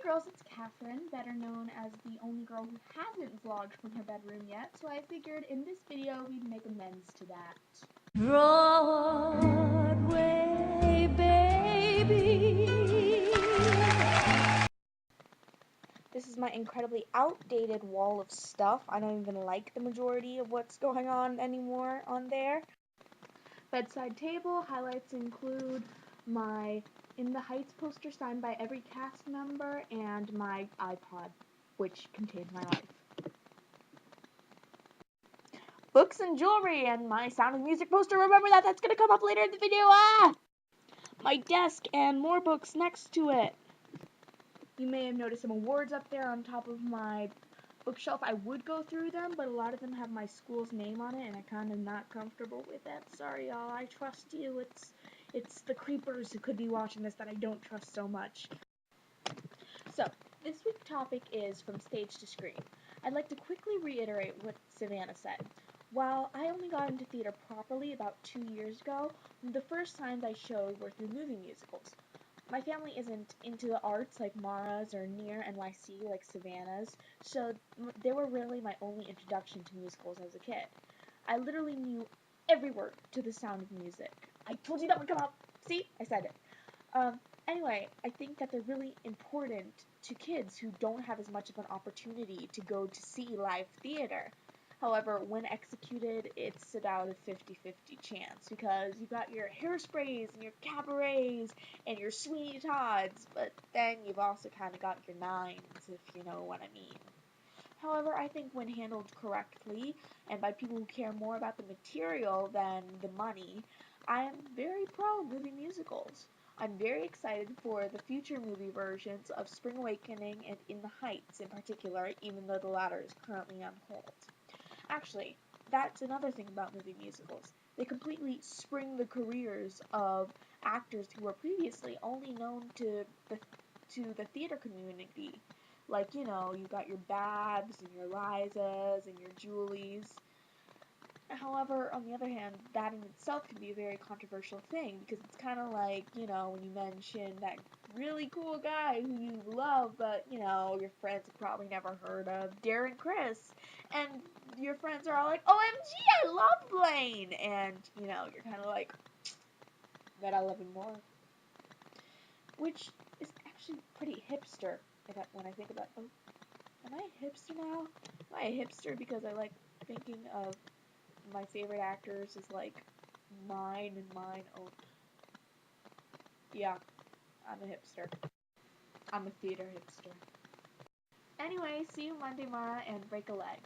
girls, it's Catherine, better known as the only girl who hasn't vlogged from her bedroom yet, so I figured in this video we'd make amends to that. Broadway, baby. This is my incredibly outdated wall of stuff. I don't even like the majority of what's going on anymore on there. Bedside table highlights include my In the Heights poster signed by every cast member and my iPod, which contains my life. Books and jewelry and my Sound of Music poster. Remember that, that's gonna come up later in the video. My desk and more books next to it. You may have noticed some awards up there on top of my bookshelf. I would go through them, but a lot of them have my school's name on it, and I'm kind of not comfortable with that. Sorry, y'all. I trust you. It's the creepers who could be watching this that I don't trust so much. So, this week's topic is From Stage to Screen. I'd like to quickly reiterate what Savannah said. While I only got into theater properly about 2 years ago, the first times I showed were through movie musicals. My family isn't into the arts like Mara's or near NYC like Savannah's, so they were really my only introduction to musicals as a kid. I literally knew every word to The Sound of Music. I told you that would come up! See? I said it. Anyway, I think that they're really important to kids who don't have as much of an opportunity to go to see live theater. However, when executed, it's about a 50-50 chance because you got your Hairsprays and your Cabarets and your Sweeney Todds, but then you've also kind of got your Nines, if you know what I mean. However, I think when handled correctly and by people who care more about the material than the money, I am very pro movie musicals. I'm very excited for the future movie versions of Spring Awakening and In the Heights in particular, even though the latter is currently on hold. Actually, that's another thing about movie musicals. They completely spring the careers of actors who were previously only known to the theater community. Like, you know, you got your Babs and your Lizas and your Julies. However, on the other hand, that in itself can be a very controversial thing because it's kind of like, you know, when you mention that really cool guy who you love, but, you know, your friends have probably never heard of, Darren Criss, and your friends are all like, OMG, I love Blaine, and, you know, you're kind of like, but I love him more. Which is actually pretty hipster when I think about, oh, am I a hipster now? Am I a hipster because I like thinking of my favorite actors is like mine and mine own. Yeah, I'm a hipster. I'm a theater hipster. Anyway, see you Monday, Mara, and break a leg.